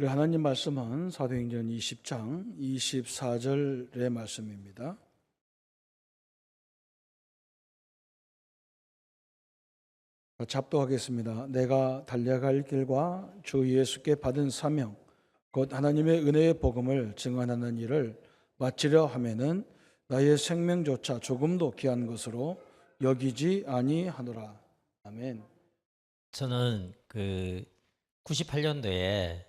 우리 하나님 말씀은 사도행전 20장 24절의 말씀입니다. 잡도하겠습니다. 내가 달려갈 길과 주 예수께 받은 사명 곧 하나님의 은혜의 복음을 증언하는 일을 마치려 하면은 나의 생명조차 조금도 귀한 것으로 여기지 아니하노라. 아멘. 저는 98년도에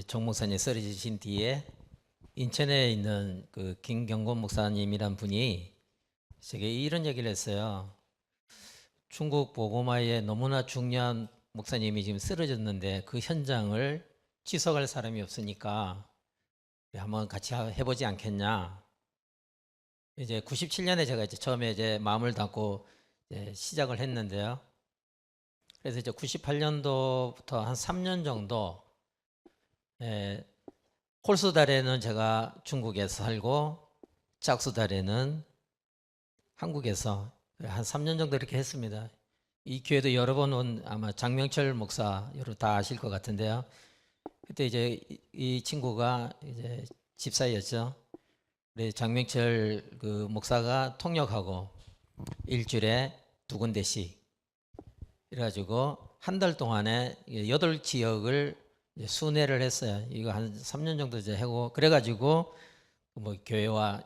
정 목사님 쓰러지신 뒤에 인천에 있는 김경곤 목사님이란 분이 제게 이런 얘기를 했어요. 중국 보고마에 너무나 중요한 목사님이 지금 쓰러졌는데 그 현장을 지속할 사람이 없으니까 한번 같이 해보지 않겠냐. 이제 97년에 제가 처음에 마음을 담고 시작을 했는데요. 그래서 이제 98년도부터 한 3년 정도 홀수달에는 제가 중국에서 살고 짝수달에는 한국에서 한 3년 정도 이렇게 했습니다. 이 교회도 여러 번 온 아마 장명철 목사 여러분 다 아실 것 같은데요. 그때 이제 이 친구가 이제 집사였죠. 장명철 목사가 통역하고 일주일에 2군데씩 그래가지고 한 달 동안에 8지역을 순회를 했어요. 이거 한 3년 정도 이제 하고 그래가지고 뭐 교회와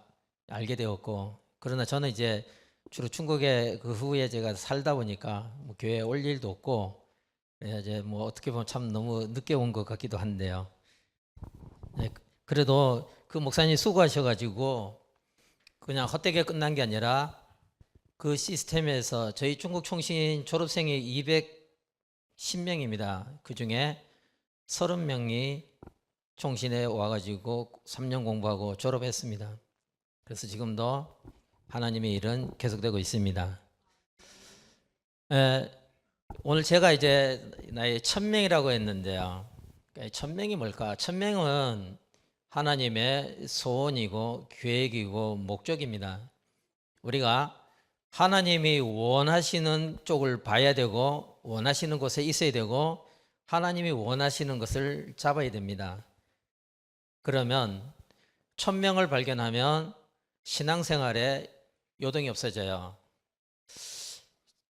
알게 되었고, 그러나 저는 이제 주로 중국에 그 후에 제가 살다 보니까 뭐 교회에 올 일도 없고 이제 뭐 어떻게 보면 참 너무 늦게 온 것 같기도 한데요. 그래도 그 목사님 수고하셔가지고 그냥 헛되게 끝난 게 아니라 그 시스템에서 저희 중국 총신 졸업생이 210명입니다. 그 중에 30명이 총신에 와가지고 3년 공부하고 졸업했습니다. 그래서 지금도 하나님의 일은 계속되고 있습니다. 오늘 제가 이제 나의 1000명이라고 했는데요. 1000명이 뭘까? 1000명은 하나님의 소원이고 계획이고 목적입니다. 우리가 하나님이 원하시는 쪽을 봐야 되고 원하시는 곳에 있어야 되고 하나님이 원하시는 것을 잡아야 됩니다. 그러면 1000명을 발견하면 신앙생활에 요동이 없어져요.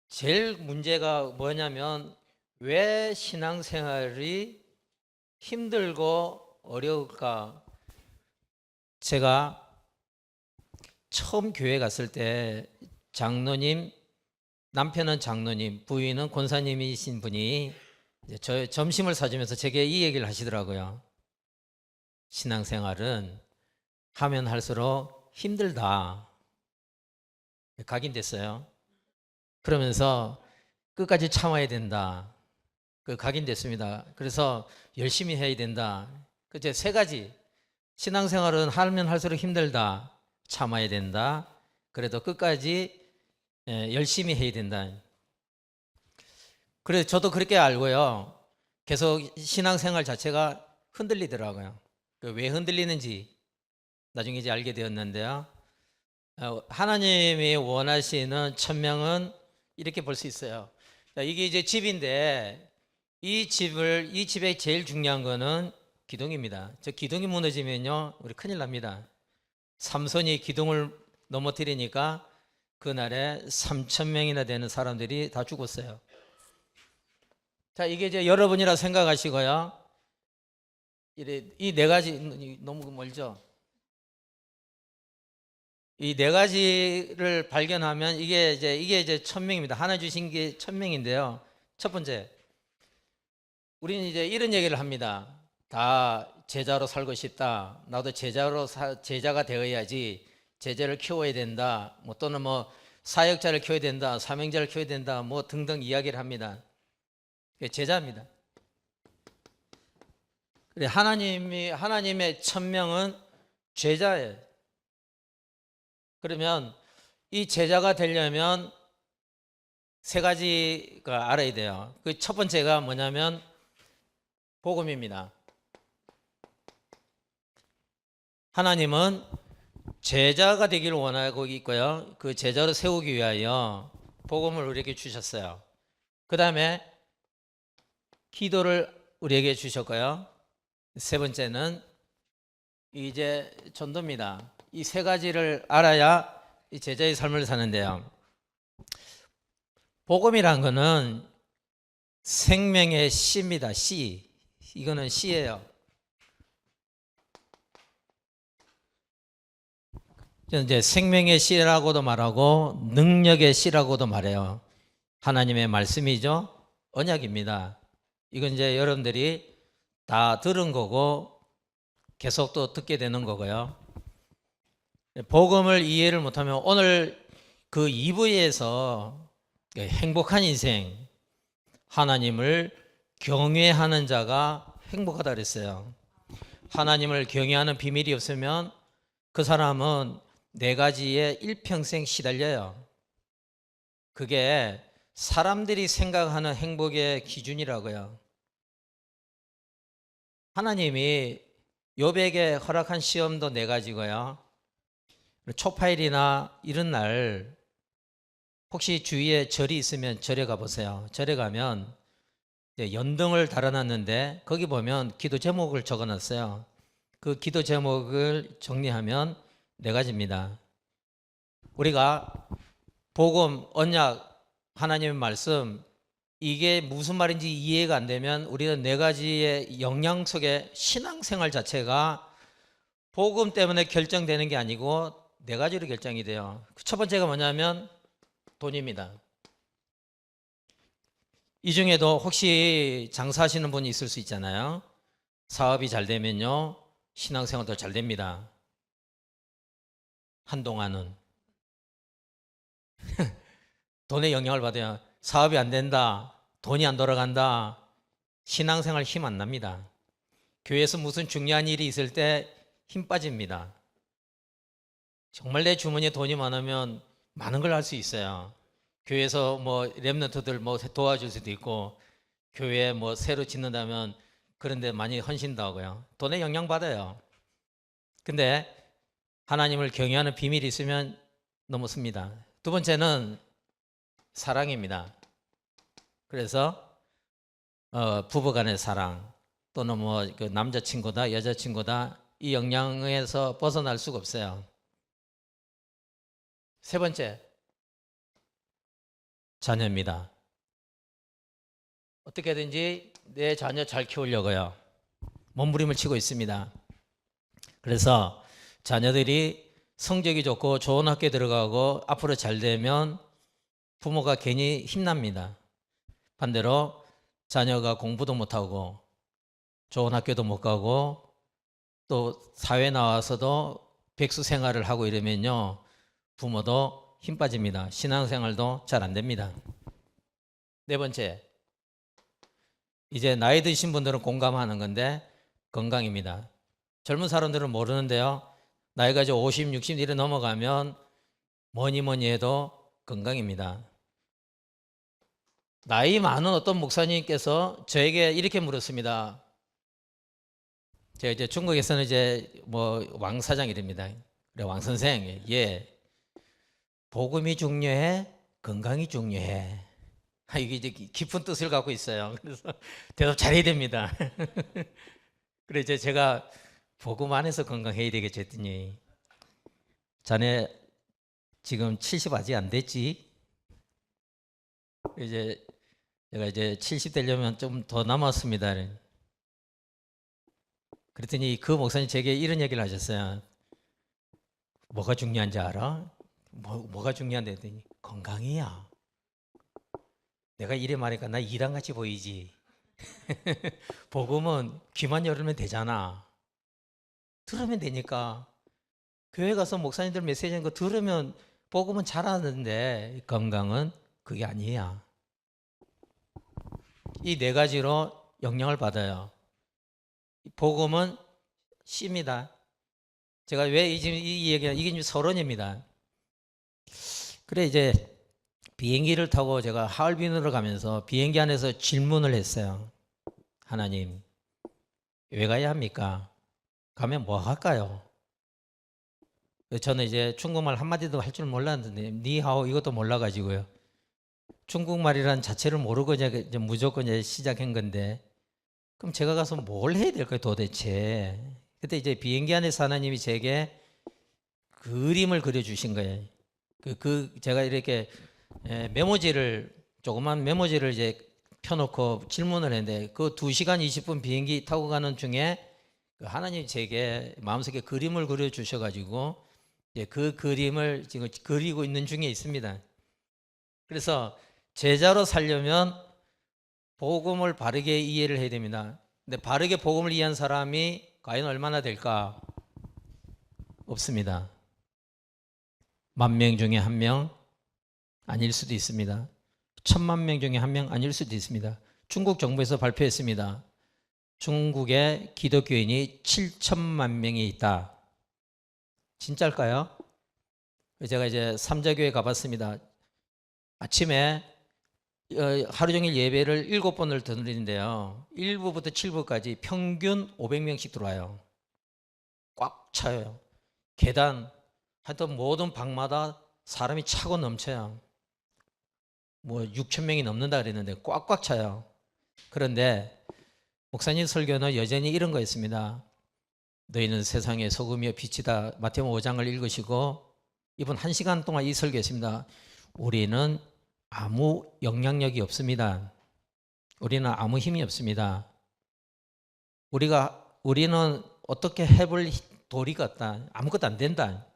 제일 문제가 뭐냐면 왜 신앙생활이 힘들고 어려울까? 제가 처음 교회 갔을 때 장로님, 남편은 장로님, 부인은 권사님이신 분이 저 점심을 사주면서 제게 이 얘기를 하시더라고요. 신앙생활은 하면 할수록 힘들다. 각인됐어요. 그러면서 끝까지 참아야 된다. 각인됐습니다. 그래서 열심히 해야 된다. 그제 3가지. 신앙생활은 하면 할수록 힘들다. 참아야 된다. 그래도 끝까지 열심히 해야 된다. 그래서 저도 그렇게 알고요. 계속 신앙생활 자체가 흔들리더라고요. 왜 흔들리는지 나중에 이제 알게 되었는데요. 하나님이 원하시는 1000명은 이렇게 볼 수 있어요. 이게 이제 집인데 이 집의 제일 중요한 거는 기둥입니다. 저 기둥이 무너지면요, 우리 큰일 납니다. 삼손이 기둥을 넘어뜨리니까 그날에 3000명이나 되는 사람들이 다 죽었어요. 자, 이게 이제 여러분이라 생각하시고요. 이 4가지 너무 멀죠? 이 4가지를 발견하면 이게 이제 1000명입니다. 하나 주신 게 1000명인데요. 첫 번째, 우리는 이제 이런 얘기를 합니다. 다 제자로 살고 싶다. 나도 제자가 되어야지. 제자를 키워야 된다. 뭐 또는 뭐 사역자를 키워야 된다. 사명자를 키워야 된다. 뭐 등등 이야기를 합니다. 제자입니다. 그래, 하나님의 1000명은 제자예요. 그러면 이 제자가 되려면 3가지가 알아야 돼요. 그 첫 번째가 뭐냐면 복음입니다. 하나님은 제자가 되기를 원하고 있고요. 그 제자로 세우기 위하여 복음을 우리에게 주셨어요. 그 다음에 기도를 우리에게 주셨고요. 세 번째는 이제 전도입니다. 이 세 가지를 알아야 이 제자의 삶을 사는데요. 복음이란 거는 생명의 씨입니다. 씨. 이거는 씨예요. 이제 생명의 씨라고도 말하고 능력의 씨라고도 말해요. 하나님의 말씀이죠. 언약입니다. 이건 이제 여러분들이 다 들은 거고 계속 또 듣게 되는 거고요. 복음을 이해를 못하면 오늘 그 2부에서 행복한 인생, 하나님을 경외하는 자가 행복하다 그랬어요. 하나님을 경외하는 비밀이 없으면 그 사람은 네 가지에 일평생 시달려요. 그게 사람들이 생각하는 행복의 기준이라고요. 하나님이 욥에게 허락한 시험도 네 가지고요. 초파일이나 이런 날 혹시 주위에 절이 있으면 절에 가보세요. 절에 가면 연등을 달아놨는데 거기 보면 기도 제목을 적어놨어요. 그 기도 제목을 정리하면 네 가지입니다. 우리가 복음, 언약, 하나님의 말씀 이게 무슨 말인지 이해가 안 되면 우리는 네 가지의 영향 속에 신앙생활 자체가 복음 때문에 결정되는 게 아니고 네 가지로 결정이 돼요. 첫 번째가 뭐냐면 돈입니다. 이 중에도 혹시 장사하시는 분이 있을 수 있잖아요. 사업이 잘 되면요 신앙생활도 잘 됩니다. 한동안은 돈의 영향을 받아야 사업이 안 된다, 돈이 안 돌아간다, 신앙생활 힘 안 납니다. 교회에서 무슨 중요한 일이 있을 때 힘 빠집니다. 정말 내 주머니에 돈이 많으면 많은 걸 할 수 있어요. 교회에서 뭐 렘넌트들 뭐 도와줄 수도 있고 교회 뭐 새로 짓는다면 그런데 많이 헌신도 하고요. 돈에 영향 받아요. 근데 하나님을 경외하는 비밀이 있으면 너무 씁니다. 두 번째는 사랑입니다. 그래서 부부간의 사랑 또는 뭐 그 남자친구다 여자친구다 이 영향에서 벗어날 수가 없어요. 세 번째 자녀입니다. 어떻게든지 내 자녀 잘 키우려고요. 몸부림을 치고 있습니다. 그래서 자녀들이 성적이 좋고 좋은 학교에 들어가고 앞으로 잘 되면 부모가 괜히 힘납니다. 반대로 자녀가 공부도 못하고 좋은 학교도 못 가고 또 사회 나와서도 백수 생활을 하고 이러면요 부모도 힘 빠집니다. 신앙생활도 잘 안 됩니다. 네 번째, 이제 나이 드신 분들은 공감하는 건데 건강입니다. 젊은 사람들은 모르는데요. 나이가 이제 50, 60 이래 넘어가면 뭐니 해도 건강입니다. 나이 많은 어떤 목사님께서 저에게 이렇게 물었습니다. 제가 이제 중국에서는 이제 뭐 왕 사장이랍니다. 그래 왕 선생, 예, 복음이 중요해, 건강이 중요해. 이게 이제 깊은 뜻을 갖고 있어요. 그래서 대답 잘해야 됩니다. 그래 이제 제가 복음 안에서 건강해야 되겠지 했더니 자네 지금 70 아직 안 됐지? 이제 제가 이제 70 되려면 좀 더 남았습니다. 그랬더니 그 목사님 제게 이런 얘기를 하셨어요. 뭐가 중요한지 알아? 뭐가 중요한데 했더니 건강이야. 내가 이래 말하니까 나 이랑 같이 보이지. 복음은 귀만 열으면 되잖아. 들으면 되니까. 교회 가서 목사님들 메시지 하는 거 들으면 복음은 잘하는데 건강은 그게 아니야. 이 네 가지로 영향을 받아요. 복음은 씨입니다. 제가 왜 이 얘기가 이게 이제 서론입니다. 그래 이제 비행기를 타고 제가 하얼빈으로 가면서 비행기 안에서 질문을 했어요. 하나님, 왜 가야 합니까? 가면 뭐 할까요? 저는 이제 중국말 한마디도 할 줄 몰랐는데 니하오 이것도 몰라가지고요. 중국말이란 자체를 모르고 이제 무조건 이제 시작한 건데 그럼 제가 가서 뭘 해야 될까요, 도대체? 그때 이제 비행기 안에서 하나님이 제게 그림을 그려주신 거예요. 제가 이렇게 조그만 메모지를 이제 펴놓고 질문을 했는데 그 2시간 20분 비행기 타고 가는 중에 그 하나님이 제게 마음속에 그림을 그려주셔가지고 그 그림을 지금 그리고 있는 중에 있습니다. 그래서 제자로 살려면 복음을 바르게 이해를 해야 됩니다. 근데 바르게 복음을 이해한 사람이 과연 얼마나 될까? 없습니다. 10,000명 중에 1명 아닐 수도 있습니다. 10,000,000명 중에 1명 아닐 수도 있습니다. 중국 정부에서 발표했습니다. 중국에 기독교인이 7천만 명이 있다. 진짜일까요? 제가 이제 삼자교회 가봤습니다. 아침에 하루 종일 예배를 7번을 드리는데요. 1부부터 7부까지 평균 500명씩 들어와요. 꽉 차요. 계단, 하여튼 모든 방마다 사람이 차고 넘쳐요. 뭐 6,000명이 넘는다 그랬는데 꽉꽉 차요. 그런데 목사님 설교는 여전히 이런 거였습니다. 너희는 세상의 소금이요 빛이다. 마태복음 5장을 읽으시고 이분 1시간 동안 이 설교했습니다. 우리는 아무 영향력이 없습니다. 우리는 아무 힘이 없습니다. 우리는 어떻게 해볼 도리가 없다. 아무것도 안 된다.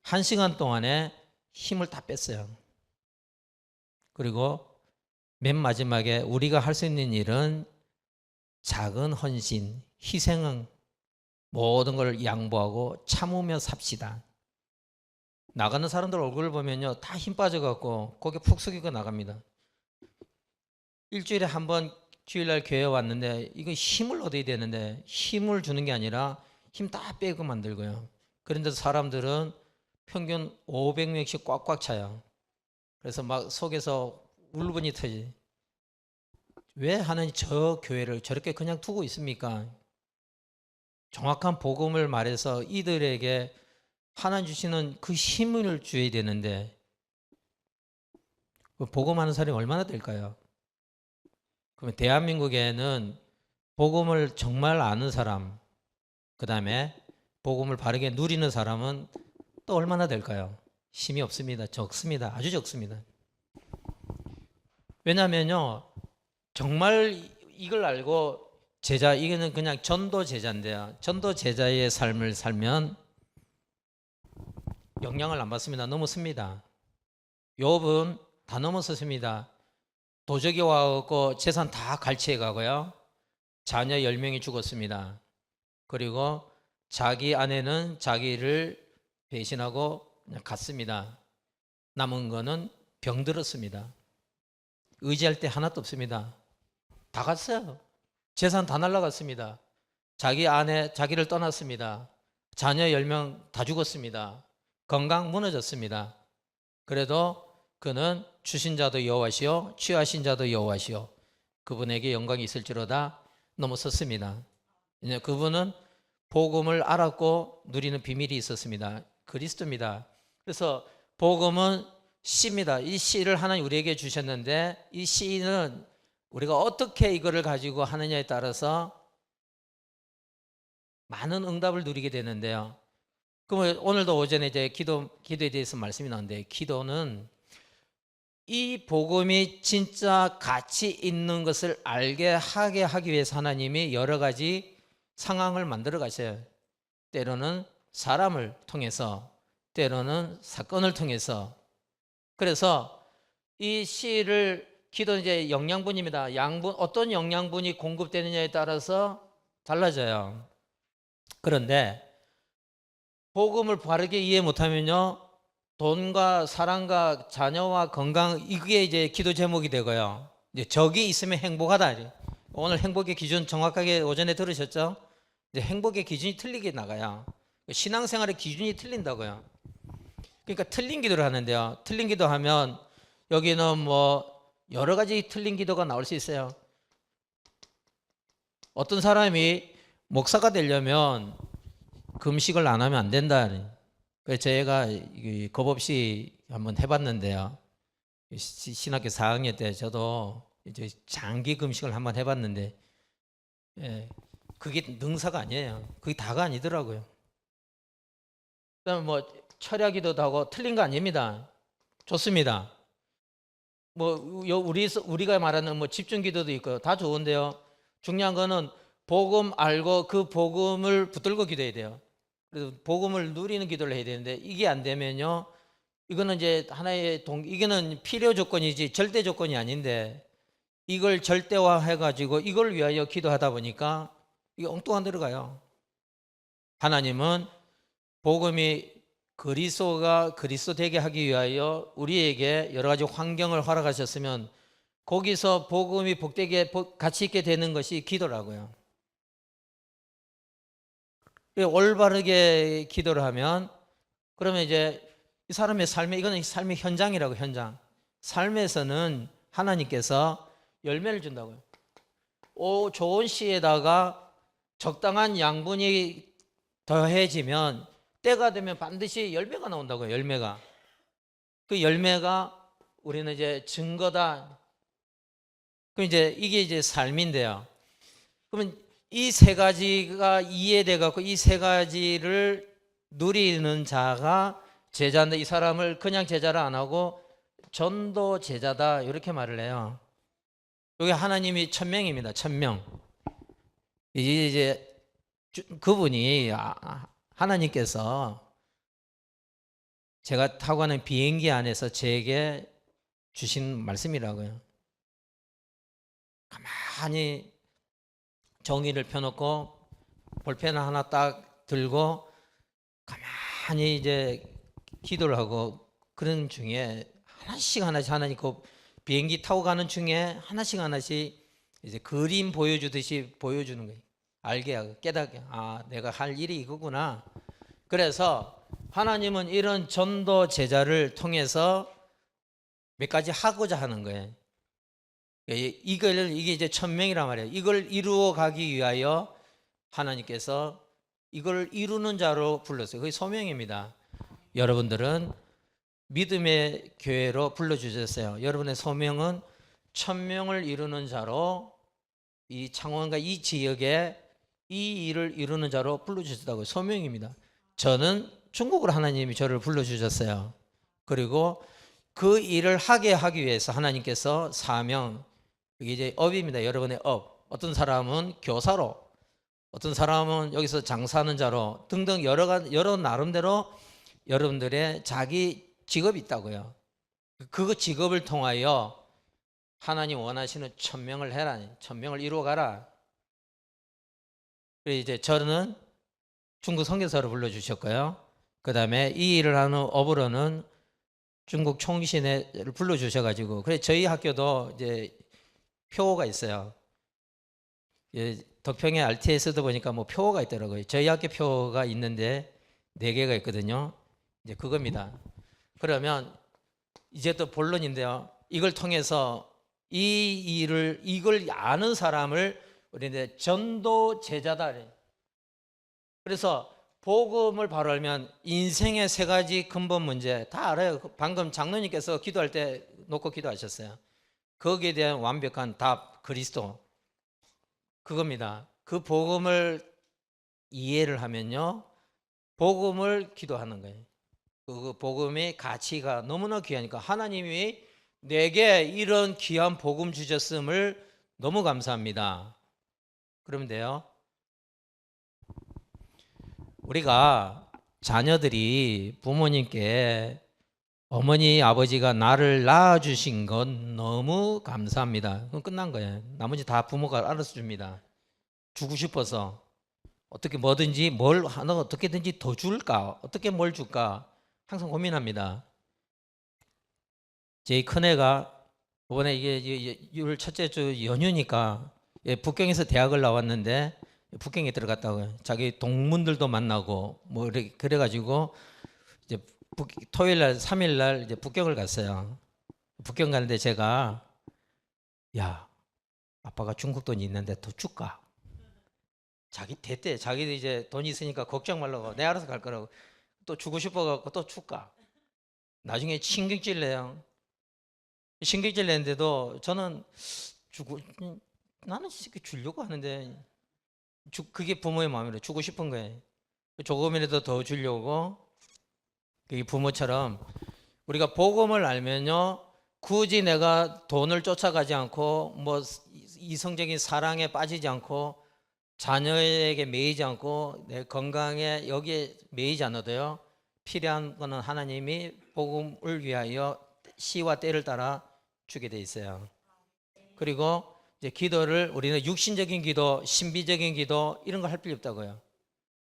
1시간 동안에 힘을 다 뺐어요. 그리고 맨 마지막에 우리가 할 수 있는 일은 작은 헌신, 희생은 모든 걸 양보하고 참으며 삽시다. 나가는 사람들 얼굴을 보면요, 다 힘 빠져갖고 고개 푹 숙이고 나갑니다. 일주일에 한 번 주일날 교회 왔는데 이거 힘을 얻어야 되는데 힘을 주는 게 아니라 힘 다 빼고 만들고요. 그런데 사람들은 평균 500명씩 꽉꽉 차요. 그래서 막 속에서 울분이 터지. 왜 하나님 저 교회를 저렇게 그냥 두고 있습니까? 정확한 복음을 말해서 이들에게 하나님 주시는 그 힘을 줘야 되는데 복음하는 사람이 얼마나 될까요? 그러면 대한민국에는 복음을 정말 아는 사람, 그 다음에 복음을 바르게 누리는 사람은 또 얼마나 될까요? 힘이 없습니다. 적습니다. 아주 적습니다. 왜냐하면요, 정말 이걸 알고 이거는 그냥 전도 제자인데요. 전도 제자의 삶을 살면 영향을 안 받습니다. 넘었습니다. 욥은 다 넘어섰습니다. 도적이 와갖고 재산 다 갈취해 가고요. 자녀 10명이 죽었습니다. 그리고 자기 아내는 자기를 배신하고 그냥 갔습니다. 남은 거는 병들었습니다. 의지할 때 하나도 없습니다. 다 갔어요. 재산 다 날라갔습니다. 자기 아내 자기를 떠났습니다. 자녀 10명 다 죽었습니다. 건강 무너졌습니다. 그래도 그는 주신 자도 여호와시요 취하신 자도 여호와시요 그분에게 영광이 있을지로다 넘어섰습니다. 그분은 복음을 알았고 누리는 비밀이 있었습니다. 그리스도입니다. 그래서 복음은 씨입니다. 이 씨를 하나님 우리에게 주셨는데 이 씨는 우리가 어떻게 이거를 가지고 하느냐에 따라서 많은 응답을 누리게 되는데요. 그럼 오늘도 오전에 이제 기도에 대해서 말씀이 나왔는데 기도는 이 복음이 진짜 가치 있는 것을 알게 하기 위해서 하나님이 여러 가지 상황을 만들어 가셔요. 때로는 사람을 통해서, 때로는 사건을 통해서. 그래서 이 씨를 기도는 이제 영양분입니다. 어떤 영양분이 공급되느냐에 따라서 달라져요. 그런데 복음을 바르게 이해 못하면요, 돈과 사랑과 자녀와 건강, 이게 이제 기도 제목이 되고요. 이제 적이 있으면 행복하다. 오늘 행복의 기준 정확하게 오전에 들으셨죠? 이제 행복의 기준이 틀리게 나가요. 신앙생활의 기준이 틀린다고요. 그러니까 틀린 기도를 하는데요. 틀린 기도하면 여기는 뭐 여러 가지 틀린 기도가 나올 수 있어요. 어떤 사람이 목사가 되려면 금식을 안 하면 안 된다. 그래서 제가 겁 없이 한번 해봤는데요. 신학교 4학년 때 저도 이제 장기 금식을 한번 해봤는데 예, 그게 능사가 아니에요. 그게 다가 아니더라고요. 그다음에 뭐 철야기도도 하고 틀린 거 아닙니다. 좋습니다. 뭐 우리가 말하는 뭐 집중기도도 있고 다 좋은데요. 중요한 거는 복음 알고 그 복음을 붙들고 기도해야 돼요. 그래서 복음을 누리는 기도를 해야 되는데 이게 안 되면요, 이거는 이제 하나의 이거는 필요 조건이지 절대 조건이 아닌데 이걸 절대화해 가지고 이걸 위하여 기도하다 보니까 이게 엉뚱한 데로 가요. 하나님은 복음이 그리스도가 그리스도 되게 하기 위하여 우리에게 여러 가지 환경을 허락하셨으면 거기서 복음이 복되게 가치 있게 되는 것이 기도라고요. 올바르게 기도를 하면 그러면 이제 이 사람의 삶에, 이거는 삶의 현장이라고. 현장. 삶에서는 하나님께서 열매를 준다고요. 좋은 씨에다가 적당한 양분이 더해지면 때가 되면 반드시 열매가 나온다고요. 열매가. 그 열매가 우리는 이제 증거다. 그럼 이제 이게 이제 삶인데요. 그러면 이 세 가지가 이해돼 갖고 이 세 가지를 누리는 자가 제자인데, 이 사람을 그냥 제자를 안 하고 전도 제자다 이렇게 말을 해요. 여기 하나님이 1000명입니다. 1000명. 이제 그분이 하나님께서 제가 타고 가는 비행기 안에서 제게 주신 말씀이라고요. 가만히 종이를 펴놓고 볼펜 하나 딱 들고 가만히 이제 기도를 하고 그런 중에 하나씩 하나님 그 비행기 타고 가는 중에 하나씩 이제 그림 보여주듯이 보여주는 거예요. 알게 하고 깨닫게, 내가 할 일이 이거구나. 그래서 하나님은 이런 전도 제자를 통해서 몇 가지 하고자 하는 거예요. 이게 이제 1000명이란 말이에요. 이걸 이루어 가기 위하여 하나님께서 이걸 이루는 자로 불렀어요. 그게 소명입니다. 여러분들은 믿음의 교회로 불러주셨어요. 여러분의 소명은 1000명을 이루는 자로, 이 창원과 이 지역에 이 일을 이루는 자로 불러주셨다고. 소명입니다. 저는 중국으로 하나님이 저를 불러주셨어요. 그리고 그 일을 하게 하기 위해서 하나님께서 사명, 이게 이제 업입니다. 여러분의 업. 어떤 사람은 교사로, 어떤 사람은 여기서 장사하는 자로 등등 여러 나름대로 여러분들의 자기 직업이 있다고요. 그 직업을 통하여 하나님 원하시는 1000명을 해라. 1000명을 이루어 가라. 그래서 이제 저는 중국 선교사로 불러주셨고요. 그 다음에 이 일을 하는 업으로는 중국 총신회를 불러주셔가지고, 그래 저희 학교도 이제 표가 있어요. 덕평에 RTS도 보니까 뭐 표가 있더라고요. 저희 학교 표가 있는데 4개가 있거든요. 이제 그겁니다. 그러면 이제 또 본론인데요. 이걸 통해서 이걸 아는 사람을 우리는 전도 제자다. 그래서 복음을 바로 알면 인생의 3가지 근본 문제 다 알아요. 방금 장로님께서 기도할 때 놓고 기도하셨어요. 거기에 대한 완벽한 답, 그리스도. 그겁니다. 그 복음을 이해를 하면요, 복음을 기도하는 거예요. 그 복음의 가치가 너무나 귀하니까 하나님이 내게 이런 귀한 복음 주셨음을 너무 감사합니다. 그러면 돼요. 우리가 자녀들이 부모님께 어머니 아버지가 나를 낳아주신 건 너무 감사합니다. 그럼 끝난 거예요. 나머지 다 부모가 알아서 줍니다. 주고 싶어서 어떻게 뭐든지 뭘 하나 어떻게든지 더 줄까, 어떻게 뭘 줄까 항상 고민합니다. 제 큰애가 이번에 이게 6월 첫째 주 연휴니까 북경에서 대학을 나왔는데 북경에 들어갔다고요. 자기 동문들도 만나고 뭐 그래가지고 이제 토요일 날 3일 날 이제 북경을 갔어요. 북경 가는데 제가, 야, 아빠가 중국 돈이 있는데 더 줄까? 자기 대때 자기도 이제 돈이 있으니까 걱정 말라고, 내 알아서 갈 거라고. 또 주고 싶어갖고 또 줄까? 나중에 신경질 내요. 신경질 내는데도 저는 나는 이렇게 주려고 하는데 그게 부모의 마음이래. 주고 싶은 거예요. 조금이라도 더 주려고. 그게 부모처럼 우리가 복음을 알면요, 굳이 내가 돈을 쫓아가지 않고 뭐 이성적인 사랑에 빠지지 않고 자녀에게 매이지 않고 내 건강에 여기에 매이지 않아도요, 필요한 거는 하나님이 복음을 위하여 시와 때를 따라 주게 돼 있어요. 그리고 이제 기도를 우리는 육신적인 기도, 신비적인 기도 이런 거 할 필요 없다고요.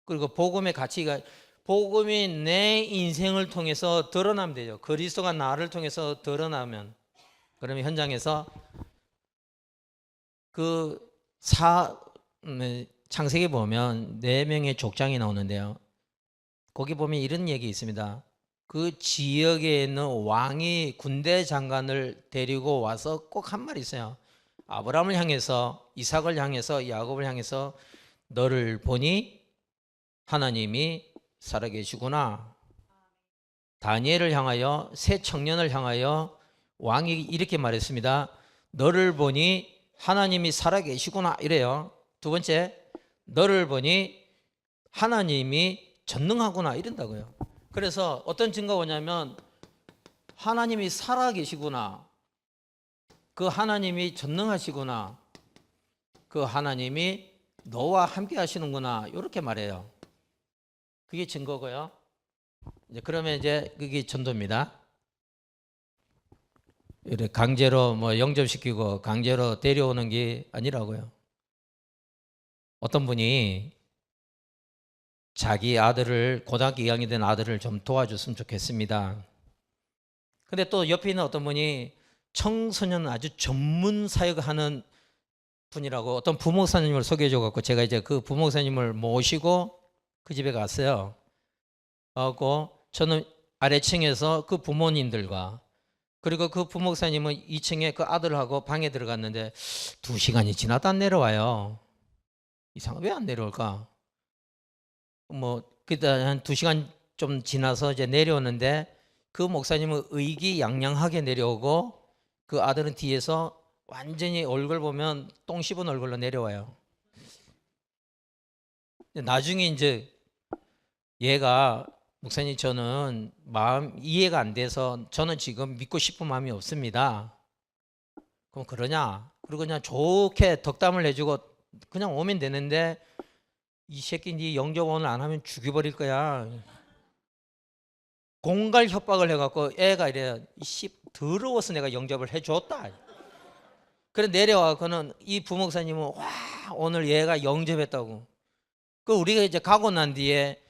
그리고 복음의 가치가, 복음이 내 인생을 통해서 드러나면 되죠. 그리스도가 나를 통해서 드러나면, 그러면 현장에서 창세기 보면 4명의 족장이 나오는데요, 거기 보면 이런 얘기 있습니다. 그 지역에 있는 왕이 군대 장관을 데리고 와서 꼭 한 말이 있어요. 아브라함을 향해서, 이삭을 향해서, 야곱을 향해서 너를 보니 하나님이 살아계시구나. 다니엘을 향하여, 새 청년을 향하여 왕이 이렇게 말했습니다. 너를 보니 하나님이 살아계시구나 이래요. 두 번째, 너를 보니 하나님이 전능하구나 이런다고요. 그래서 어떤 증거가 오냐면 하나님이 살아계시구나, 그 하나님이 전능하시구나, 그 하나님이 너와 함께 하시는구나 이렇게 말해요. 그게 증거고요. 그러면 이제 그게 전도입니다. 이렇게 강제로 뭐 영접시키고 강제로 데려오는 게 아니라고요. 어떤 분이 자기 아들을, 고등학교 2학년 된 아들을 좀 도와줬으면 좋겠습니다. 근데 또 옆에 있는 어떤 분이 청소년 아주 전문 사역하는 분이라고 어떤 부목사님을 소개해 줘갖고 제가 이제 그 부목사님을 모시고 그 집에 갔어요. 하고 저는 아래층에서 그 부모님들과, 그리고 그 부목사님은 2층에 그 아들하고 방에 들어갔는데 2시간이 지나도 안 내려와요. 이상하게 왜 안 내려올까? 뭐 그때 한 2시간 좀 지나서 이제 내려오는데 그 목사님은 의기양양하게 내려오고 그 아들은 뒤에서 완전히 얼굴 보면 똥 씹은 얼굴로 내려와요. 나중에 이제 얘가, 목사님 저는 마음 이해가 안 돼서 저는 지금 믿고 싶은 마음이 없습니다. 그럼 그러냐? 그리고 그냥 좋게 덕담을 해주고 그냥 오면 되는데, 이 새끼 네 영접 오늘 안 하면 죽여버릴 거야. 공갈 협박을 해갖고 애가 이래, 이씨 더러워서 내가 영접을 해줬다. 그래 내려와서는 이 부목사님은 와 오늘 얘가 영접했다고. 그 우리가 이제 가고 난 뒤에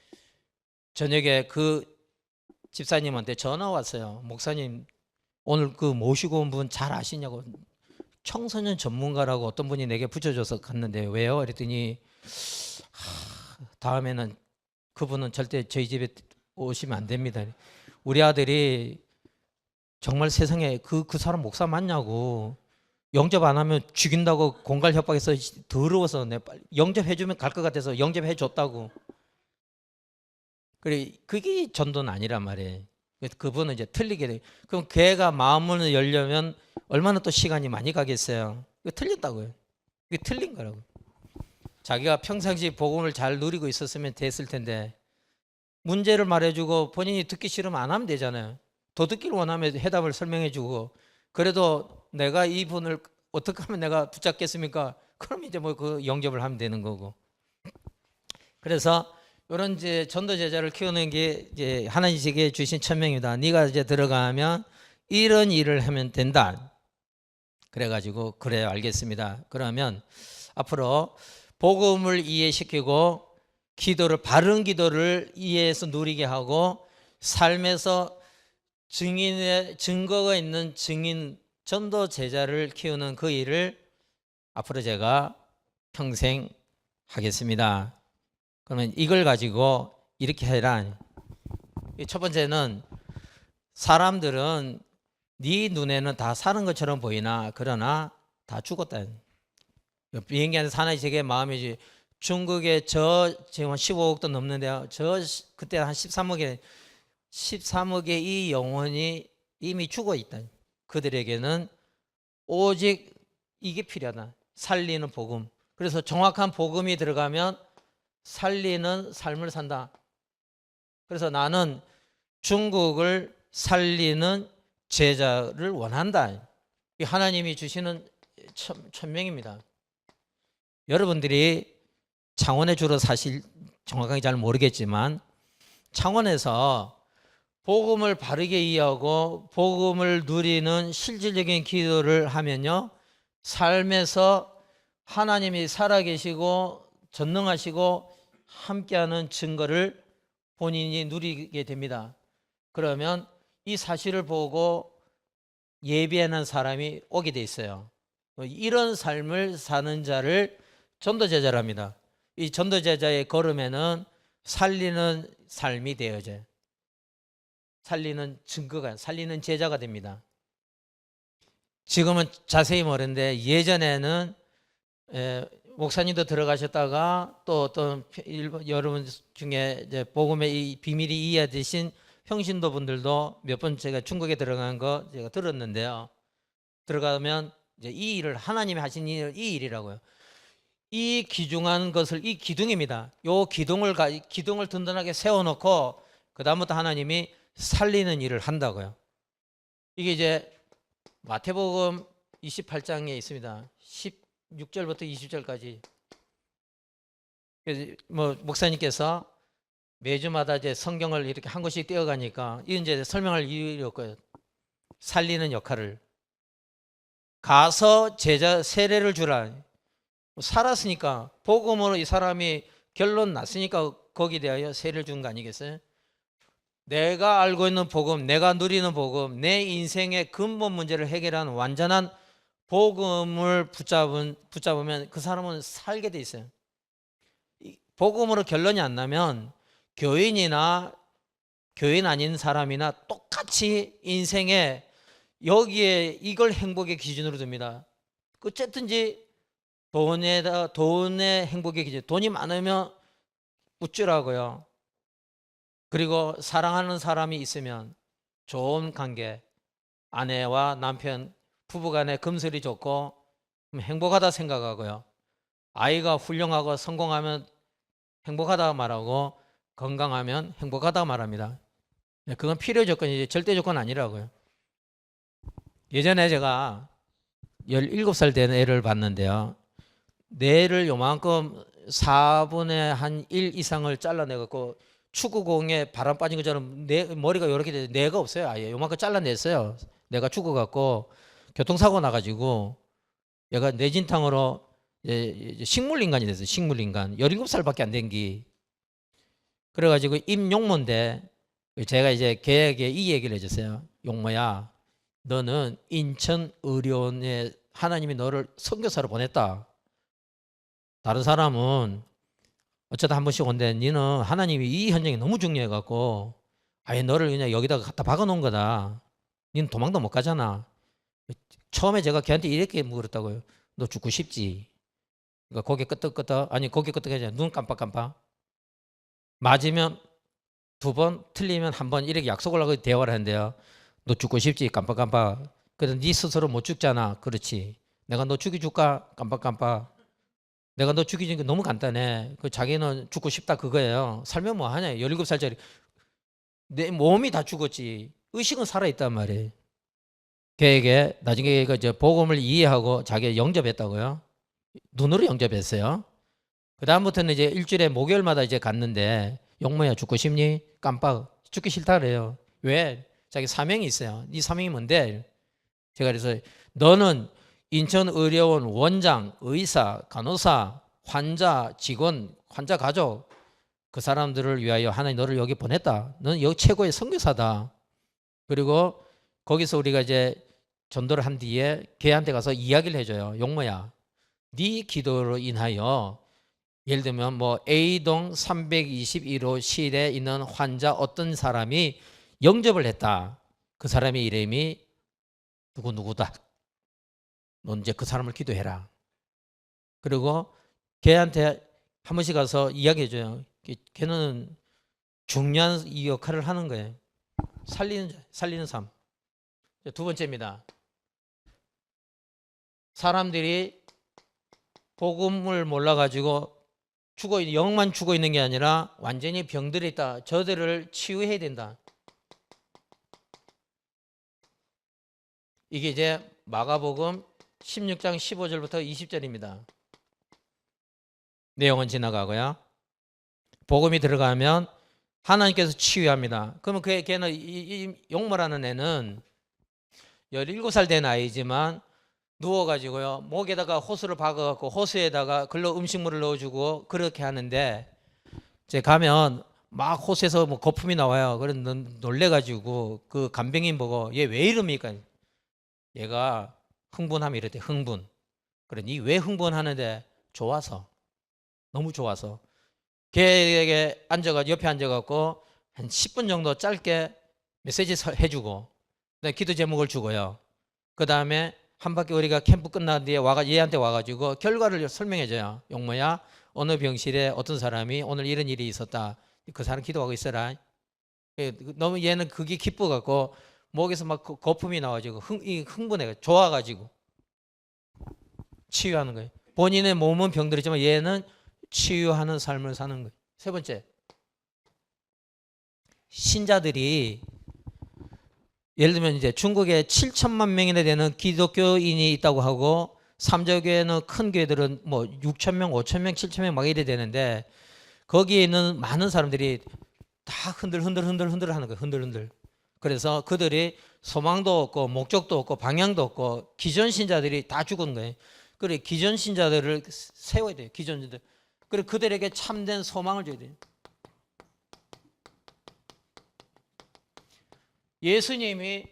저녁에 그 집사님한테 전화 왔어요. 목사님 오늘 그 모시고 온 분 잘 아시냐고. 청소년 전문가라고 어떤 분이 내게 붙여줘서 갔는데 왜요? 그랬더니 다음에는 그분은 절대 저희 집에 오시면 안 됩니다. 우리 아들이 정말 세상에 그 사람 목사 맞냐고, 영접 안 하면 죽인다고 공갈 협박해서 더러워서 내 빨리 영접해주면 갈 것 같아서 영접해줬다고. 그래 그게 전도는 아니란 말이에요. 그분은 이제 틀리게 돼. 그럼 걔가 마음을 열려면 얼마나 또 시간이 많이 가겠어요. 이거 틀렸다고요. 이게 틀린 거라고. 자기가 평상시 복음을 잘 누리고 있었으면 됐을 텐데, 문제를 말해주고 본인이 듣기 싫으면 안 하면 되잖아요. 더 듣기를 원하면 해답을 설명해주고. 그래도 내가 이분을 어떻게 하면 내가 붙잡겠습니까? 그럼 이제 뭐 그 영접을 하면 되는 거고. 그래서 이런 이제 전도 제자를 키우는 게 이제 하나님께 주신 천명입니다. 네가 이제 들어가면 이런 일을 하면 된다. 그래가지고 그래요, 알겠습니다. 그러면 앞으로 복음을 이해시키고 기도를, 바른 기도를 이해해서 누리게 하고 삶에서 증인의 증거가 있는 증인 전도 제자를 키우는 그 일을 앞으로 제가 평생 하겠습니다. 그러면 이걸 가지고 이렇게 해라. 첫 번째는 사람들은 네 눈에는 다 사는 것처럼 보이나 그러나 다 죽었다. 비행기 안에서 하나의 제게 마음이지. 중국에 저 지금 15억도 넘는데요. 그때 한 13억의 이 영혼이 이미 죽어 있다. 그들에게는 오직 이게 필요하다. 살리는 복음. 그래서 정확한 복음이 들어가면 살리는 삶을 산다. 그래서 나는 중국을 살리는 제자를 원한다. 이 하나님이 주시는 천명입니다. 여러분들이 창원에 주로 사실 정확하게 잘 모르겠지만 창원에서 복음을 바르게 이해하고 복음을 누리는 실질적인 기도를 하면요, 삶에서 하나님이 살아계시고 전능하시고 함께하는 증거를 본인이 누리게 됩니다. 그러면 이 사실을 보고 예비하는 사람이 오게 돼 있어요. 이런 삶을 사는 자를 전도제자랍니다. 이 전도제자의 걸음에는 살리는 삶이 되어져요. 살리는 증거가, 살리는 제자가 됩니다. 지금은 자세히 모르는데 예전에는 목사님도 들어가셨다가 또 어떤 여러분 중에 이제 복음의 이 비밀이 이해되신 평신도 분들도 몇 번 제가 중국에 들어간 거 제가 들었는데요. 들어가면 이제 이 일을 하나님이 하신 일, 이 일이라고요. 이 기중한 것을, 이 기둥입니다. 요 기둥을 든든하게 세워놓고 그 다음부터 하나님이 살리는 일을 한다고요. 이게 이제 마태복음 28장에 있습니다. 16절부터 20절까지. 그래서 뭐 목사님께서 매주마다 이제 성경을 이렇게 한 곳씩 떼어가니까 이 이제 설명할 이유가 없고요. 살리는 역할을 가서 제자 세례를 주라. 살았으니까 복음으로 이 사람이 결론 났으니까 거기에 대하여 세례를 준 거 아니겠어요? 내가 알고 있는 복음, 내가 누리는 복음, 내 인생의 근본 문제를 해결하는 완전한 복음을 붙잡으면 그 사람은 살게 돼 있어요. 복음으로 결론이 안 나면 교인이나 교인 아닌 사람이나 똑같이 인생에 여기에 이걸 행복의 기준으로 둡니다. 어쨌든지 돈의 행복의 기준, 돈이 많으면 우쭐하고요. 그리고 사랑하는 사람이 있으면 좋은 관계, 아내와 남편, 부부간에 금슬이 좋고 행복하다 생각하고요. 아이가 훌륭하고 성공하면 행복하다 말하고 건강하면 행복하다 말합니다. 그건 필요 조건이지 절대 조건 아니라고요. 예전에 제가 17살 된 애를 봤는데요. 뇌를 요만큼 4분의 한 1 이상을 잘라내갖고 축구공에 바람 빠진 것처럼 머리가 이렇게 돼서 뇌가 없어요. 아예 요만큼 잘라냈어요. 내가 죽어갖고 교통사고 나가지고 얘가 뇌진탕으로 식물인간이 됐어요. 식물인간. 17살밖에 안 된 기. 그래가지고 임용모인데 제가 이제 걔에게 이 얘기를 해줬어요. 용모야, 너는 인천의료원에 하나님이 너를 선교사로 보냈다. 다른 사람은 어쩌다 한 번씩 온데 너는 하나님이 이 현장이 너무 중요해갖고 아예 너를 그냥 여기다가 갖다 박아놓은 거다. 너는 도망도 못 가잖아. 처음에 제가 걔한테 이렇게 물었다고요. 너 죽고 싶지? 그러니까 고개 끄덕끄덕, 아니 고개 끄덕하지 않아. 눈 깜빡깜빡. 맞으면 2번, 틀리면 1번 이렇게 약속을 하고 대화를 하는데요. 너 죽고 싶지? 깜빡깜빡. 그래서 네 스스로 못 죽잖아. 그렇지. 내가 너 죽여줄까? 깜빡깜빡. 내가 너 죽이는 게 너무 간단해. 그 자기는 죽고 싶다 그거예요. 살면 뭐 하냐. 17살짜리. 내 몸이 다 죽었지. 의식은 살아있단 말이에요. 걔에게 나중에 이제 복음을 이해하고 자기가 영접했다고요. 눈으로 영접했어요. 그 다음부터는 이제 일주일에 목요일마다 이제 갔는데 용모야 죽고 싶니? 깜빡. 죽기 싫다 그래요. 왜? 자기 사명이 있어요. 네 사명이 뭔데? 제가 그래서 너는 인천의료원 원장, 의사, 간호사, 환자, 직원, 환자 가족 그 사람들을 위하여 하나님 너를 여기 보냈다. 너는 여기 최고의 선교사다. 그리고 거기서 우리가 이제 전도를 한 뒤에 걔한테 가서 이야기를 해줘요. 용모야, 네 기도로 인하여 예를 들면 뭐 A동 321호실에 있는 환자 어떤 사람이 영접을 했다. 그 사람의 이름이 누구누구다. 넌 이제 그 사람을 기도해라. 그리고 걔한테 한 번씩 가서 이야기해줘요. 걔는 중요한 이 역할을 하는 거예요. 살리는 삶. 2번째입니다. 사람들이 복음을 몰라가지고 영만 죽어 있는 게 아니라 완전히 병들어 있다. 저들을 치유해야 된다. 이게 이제 마가복음 16장 15절부터 20절입니다. 내용은 지나가고요. 복음이 들어가면 하나님께서 치유합니다. 그러면 걔는 이 용모라는 애는 17살 된 아이지만 누워가지고요, 목에다가 호수를 박아갖고 호수에다가 글로 음식물을 넣어주고 그렇게 하는데, 이제 가면 막 호수에서 뭐 거품이 나와요. 그래 놀래가지고 그 간병인 보고 얘 왜 이럽니까? 얘가 흥분하면 이랬대. 흥분. 그래, 니 왜 흥분하는데? 좋아서. 너무 좋아서. 걔에게 옆에 앉아갖고 한 10분 정도 짧게 메시지 해주고, 기도 제목을 주고요. 그 다음에 한 바퀴 우리가 캠프 끝난 뒤에 얘한테 와가지고 결과를 설명해줘요. 용모야, 어느 병실에 어떤 사람이 오늘 이런 일이 있었다. 그 사람 기도하고 있어라. 너무 얘는 그게 기뻐갖고 목에서 막 거품이 나와가지고 흥분해, 좋아가지고 치유하는 거예요. 본인의 몸은 병들었지만 얘는 치유하는 삶을 사는 거예요. 세 번째, 신자들이 예를 들면 이제 중국에 7천만 명이나 되는 기독교인이 있다고 하고, 삼조교회는 큰 교회들은 뭐 6천 명, 5천 명, 7천 명 막 이래 되는데, 거기에 있는 많은 사람들이 다 흔들 하는 거예요. 흔들. 그래서 그들이 소망도 없고 목적도 없고 방향도 없고 기존 신자들이 다 죽은 거예요. 그래, 기존 신자들을 세워야 돼요. 기존 신자들. 그래, 그들에게 참된 소망을 줘야 돼요. 예수님이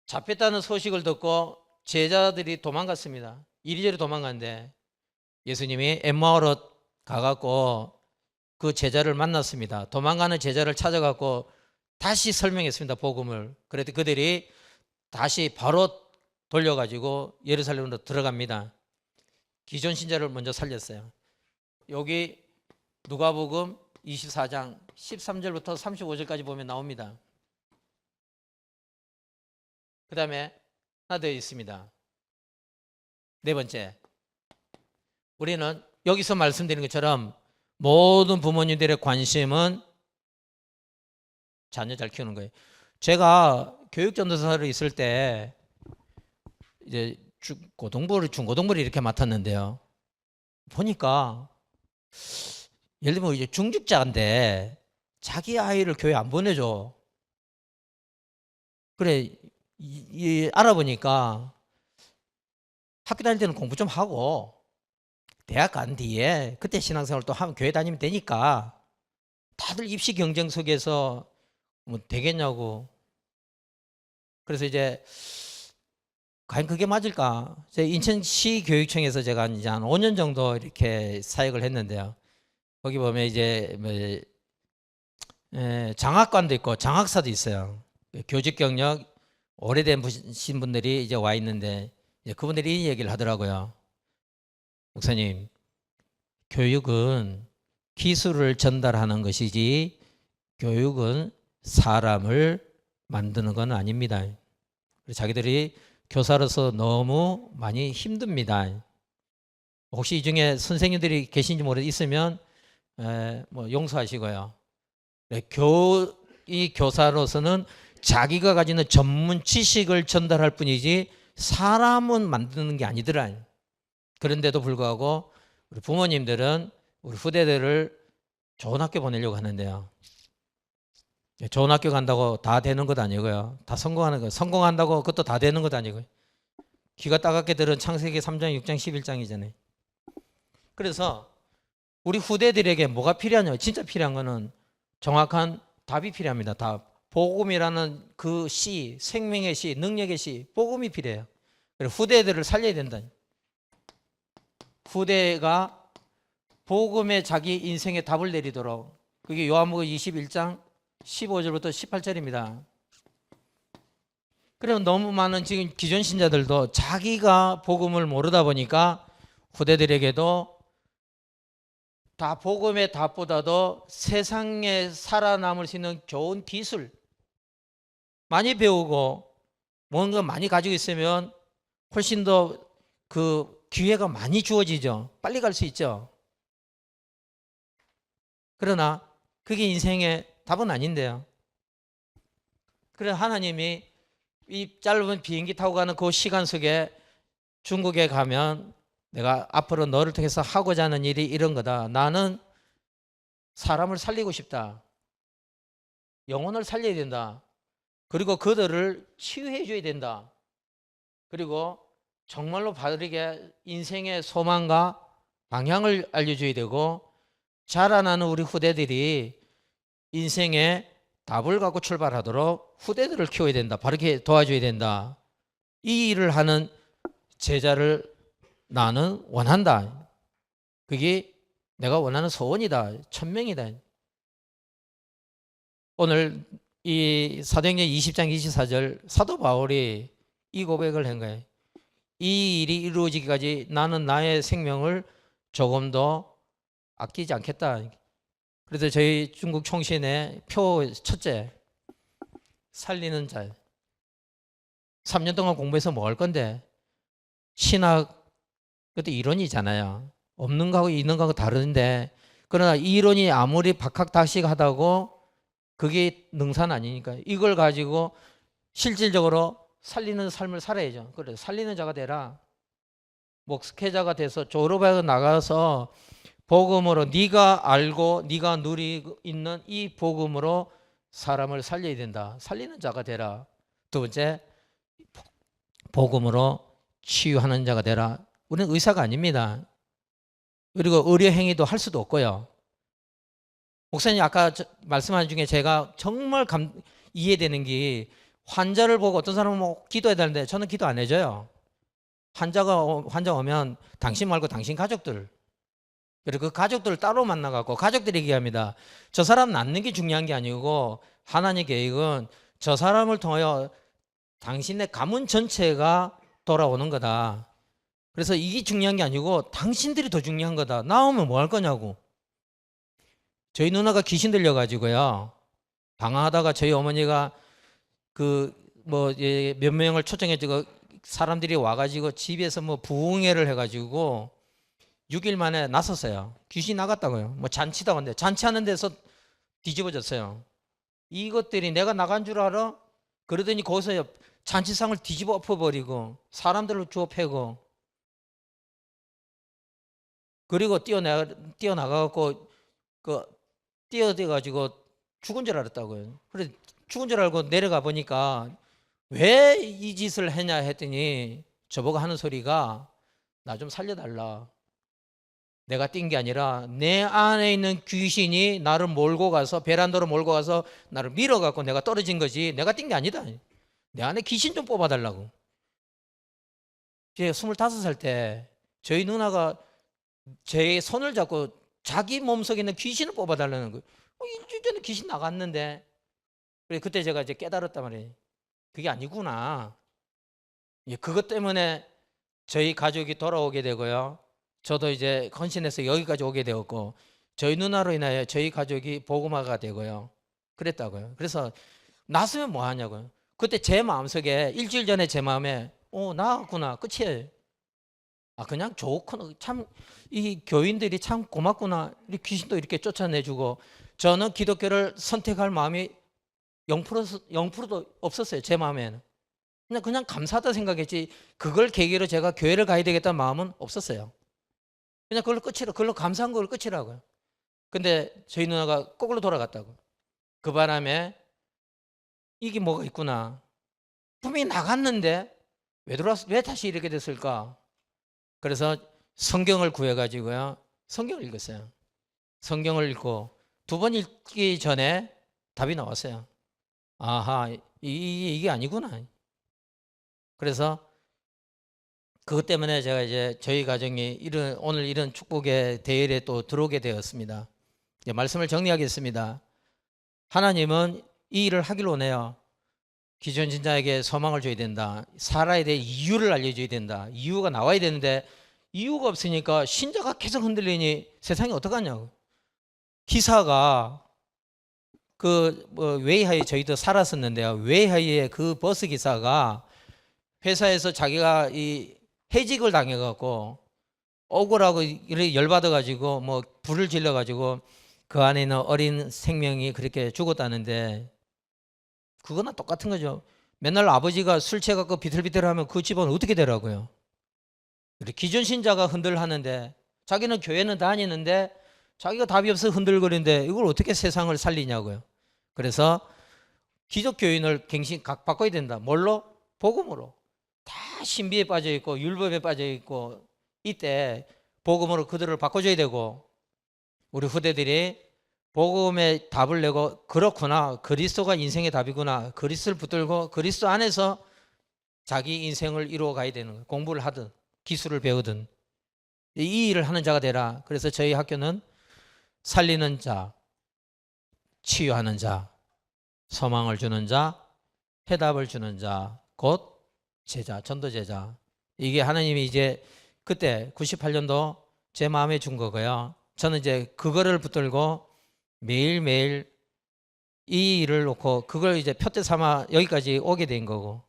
잡혔다는 소식을 듣고 제자들이 도망갔습니다. 이리저리 도망갔는데 예수님이 엠마오로 가갖고 그 제자를 만났습니다. 도망가는 제자를 찾아갖고 다시 설명했습니다. 복음을. 그래도 그들이 다시 바로 돌려가지고 예루살렘으로 들어갑니다. 기존 신자를 먼저 살렸어요. 여기 누가복음 24장 13절부터 35절까지 보면 나옵니다. 그 다음에 하나 더 있습니다. 네 번째, 우리는 여기서 말씀드린 것처럼 모든 부모님들의 관심은 자녀 잘 키우는 거예요. 제가 교육전도사로 있을 때 이제 중고등부를 이렇게 맡았는데요. 보니까 예를 들면 이제 중직자인데 자기 아이를 교회 안 보내줘. 그래, 알아보니까 학교 다닐 때는 공부 좀 하고 대학 간 뒤에 그때 신앙생활 또 하면 교회 다니면 되니까 다들 입시 경쟁 속에서 뭐 되겠냐고. 그래서 이제 과연 그게 맞을까? 인천시 교육청에서 제가 이제 한 5년 정도 이렇게 사역을 했는데요. 거기 보면 이제 뭐 장학관도 있고 장학사도 있어요. 교직 경력 오래된 분들이 이제 와 있는데, 이제 그분들이 이 얘기를 하더라고요. 목사님, 교육은 기술을 전달하는 것이지 교육은 사람을 만드는 건 아닙니다. 자기들이 교사로서 너무 많이 힘듭니다. 혹시 이 중에 선생님들이 계신지 있으면 뭐 용서하시고요. 이 교사로서는 자기가 가지는 전문 지식을 전달할 뿐이지 사람은 만드는 게 아니더라. 그런데도 불구하고 우리 부모님들은 우리 후대들을 좋은 학교 보내려고 하는데요. 좋은 학교 간다고 다 되는 것 아니고요. 다 성공하는 거. 성공한다고 그것도 다 되는 것 아니고요. 귀가 따갑게 들은 창세기 3장, 6장, 11장이잖아요. 그래서 우리 후대들에게 뭐가 필요하냐? 진짜 필요한 거는 정확한 답이 필요합니다. 답. 복음이라는 그 씨, 생명의 씨, 능력의 씨, 복음이 필요해요. 그래서 후대들을 살려야 된다. 후대가 복음에 자기 인생의 답을 내리도록. 그게 요한복음 21장 15절부터 18절입니다. 그래서 너무 많은 지금 기존 신자들도 자기가 복음을 모르다 보니까 후대들에게도 다 복음의 답보다도 세상에 살아남을 수 있는 좋은 기술 많이 배우고 뭔가 많이 가지고 있으면 훨씬 더 그 기회가 많이 주어지죠. 빨리 갈 수 있죠. 그러나 그게 인생의 답은 아닌데요. 그래서 하나님이 이 짧은 비행기 타고 가는 그 시간 속에 중국에 가면 내가 앞으로 너를 통해서 하고자 하는 일이 이런 거다. 나는 사람을 살리고 싶다. 영혼을 살려야 된다. 그리고 그들을 치유해 줘야 된다. 그리고 정말로 바르게 인생의 소망과 방향을 알려줘야 되고, 자라나는 우리 후대들이 인생의 답을 갖고 출발하도록 후대들을 키워야 된다. 바르게 도와줘야 된다. 이 일을 하는 제자를 나는 원한다. 그게 내가 원하는 소원이다. 천명이다. 오늘 이 사도행전 20장 24절 사도 바울이 이 고백을 한 거예요. 이 일이 이루어지기까지 나는 나의 생명을 조금도 아끼지 않겠다. 그래서 저희 중국 총신의 표 첫째, 살리는 자. 3년 동안 공부해서 뭐 할 건데? 신학, 그것도 이론이잖아요. 없는 거하고 있는 거하고 다른데, 그러나 이 이론이 아무리 박학다식하다고 그게 능사는 아니니까 이걸 가지고 실질적으로 살리는 삶을 살아야죠. 그래, 살리는 자가 되라. 목회자가 돼서 졸업하고 나가서 복음으로 네가 알고 네가 누리고 있는 이 복음으로 사람을 살려야 된다. 살리는 자가 되라. 두 번째, 복음으로 치유하는 자가 되라. 우리는 의사가 아닙니다. 그리고 의료 행위도 할 수도 없고요. 목사님 아까 말씀하신 중에 제가 정말 이해되는 게, 환자를 보고 어떤 사람은 뭐 기도해야 되는데 저는 기도 안 해줘요. 환자 오면 당신 말고 당신 가족들, 그리고 그 가족들을 따로 만나갖고 가족들이 얘기합니다. 저 사람 낫는 게 중요한 게 아니고 하나님의 계획은 저 사람을 통하여 당신의 가문 전체가 돌아오는 거다. 그래서 이게 중요한 게 아니고 당신들이 더 중요한 거다. 나오면 뭐 할 거냐고. 저희 누나가 귀신 들려가지고요, 방황하다가 저희 어머니가 몇 명을 초청해주고 사람들이 와가지고 집에서 뭐 부흥회를 해가지고 6일 만에 났었어요. 귀신 나갔다고요. 뭐 잔치다 왔는데 잔치하는 데서 뒤집어졌어요. 이것들이 내가 나간 줄 알아? 그러더니 거기서 잔치상을 뒤집어 엎어버리고 사람들을 주워 패고, 그리고 뛰어나가갖고 뛰어가지고 죽은 줄 알았다고요. 그래 죽은 줄 알고 내려가 보니까 왜 이 짓을 했냐 했더니 저보고 하는 소리가, 나 좀 살려달라. 내가 뛴 게 아니라 내 안에 있는 귀신이 나를 몰고 가서 베란다로 몰고 가서 나를 밀어갖고 내가 떨어진 거지, 내가 뛴 게 아니다. 내 안에 귀신 좀 뽑아달라고. 제가 25살 때 저희 누나가 제 손을 잡고 자기 몸속에 있는 귀신을 뽑아달라는 거예요. 일주일 전에 귀신 나갔는데. 그때 제가 이제 깨달았단 말이에요. 그게 아니구나. 그것 때문에 저희 가족이 돌아오게 되고요, 저도 이제 헌신해서 여기까지 오게 되었고, 저희 누나로 인하여 저희 가족이 복음화가 되고요, 그랬다고요. 그래서 났으면 뭐 하냐고요. 그때 제 마음속에, 일주일 전에 제 마음에 나았구나, 끝이에요. 그냥 좋구나, 참 이 교인들이 참 고맙구나, 귀신도 이렇게 쫓아내주고. 저는 기독교를 선택할 마음이 0%도 없었어요. 제 마음에는 그냥 감사하다 생각했지, 그걸 계기로 제가 교회를 가야 되겠다는 마음은 없었어요. 그냥 그걸로 감사한 걸 끝이라고요. 근데 저희 누나가 거꾸로 돌아갔다고. 그 바람에 이게 뭐가 있구나, 분명히 나갔는데 왜 다시 이렇게 됐을까. 그래서 성경을 구해가지고요, 성경을 읽었어요. 성경을 읽고 2번 읽기 전에 답이 나왔어요. 아하, 이게 아니구나. 그래서 그것 때문에 제가 이제 저희 가정이 오늘 이런 축복의 대열에 또 들어오게 되었습니다. 이제 말씀을 정리하겠습니다. 하나님은 이 일을 하기를 원해요. 기존 신자에게 소망을 줘야 된다. 살아야 될 이유를 알려줘야 된다. 이유가 나와야 되는데 이유가 없으니까 신자가 계속 흔들리니 세상이 어떡하냐고. 기사가 웨이하이 저희도 살았었는데요, 웨이하이의 그 버스 기사가 회사에서 자기가 이 해직을 당해갖고 억울하고 이렇게 열받아가지고 뭐 불을 질러가지고 그 안에 있는 어린 생명이 그렇게 죽었다는데 그거나 똑같은 거죠. 맨날 아버지가 술 취해갖고 비틀비틀하면 그 집은 어떻게 되라고요? 기존 신자가 흔들하는데 자기는 교회는 다니는데 자기가 답이 없어 흔들거리는데 이걸 어떻게 세상을 살리냐고요. 그래서 기독교인을 갱신 바꿔야 된다. 뭘로? 복음으로. 다 신비에 빠져 있고 율법에 빠져 있고 이때 복음으로 그들을 바꿔줘야 되고 우리 후대들이 복음의 답을 내고 그렇구나 그리스도가 인생의 답이구나 그리스도를 붙들고 그리스도 안에서 자기 인생을 이루어 가야 되는 거예요. 공부를 하든 기술을 배우든 이 일을 하는 자가 되라. 그래서 저희 학교는 살리는 자, 치유하는 자, 소망을 주는 자, 해답을 주는 자, 곧 제자, 전도 제자. 이게 하나님이 이제 그때 98년도 제 마음에 준 거고요. 저는 이제 그거를 붙들고 매일매일 이 일을 놓고 그걸 이제 표대 삼아 여기까지 오게 된 거고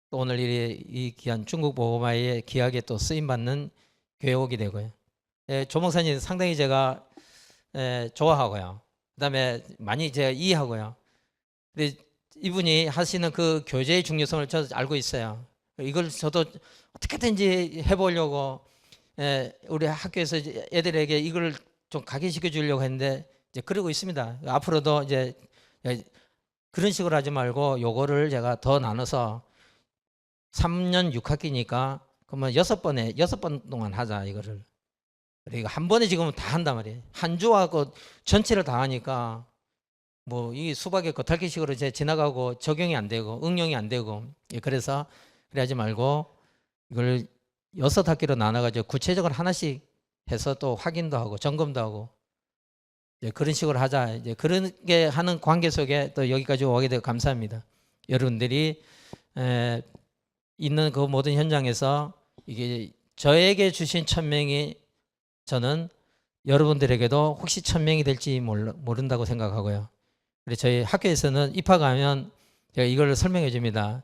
또 오늘 이 귀한 중국 보고마의 귀하게 또 쓰임 받는 교회 오게 되고요. 조 목사님 상당히 제가 좋아하고요. 그다음에 많이 제가 이해하고요. 근데 이분이 하시는 그 교제의 중요성을 저도 알고 있어요. 이걸 저도 어떻게든지 해보려고 우리 학교에서 이제 애들에게 이걸 좀 각인시켜 주려고 했는데 이제 그러고 있습니다. 앞으로도 이제 그런 식으로 하지 말고 요거를 제가 더 나눠서 3년 6학기니까 그러면 6번 동안 하자 이거를. 그러니까 한 번에 지금 다 한단 말이에요. 한 주하고 전체를 다 하니까 뭐 이 수박의 겉핥기식으로 이제 지나가고 적용이 안 되고 응용이 안 되고 그래서 그러지 말고 이걸 6학기로 나눠가지고 구체적으로 하나씩 해서 또 확인도 하고 점검도 하고 그런 식으로 하자. 이제 그런 게 하는 관계 속에 또 여기까지 오게 되고 감사합니다. 여러분들이 있는 그 모든 현장에서 이게 저에게 주신 천명이 저는 여러분들에게도 혹시 천명이 될지 모른다고 생각하고요. 그래서 저희 학교에서는 입학하면 제가 이걸 설명해 줍니다.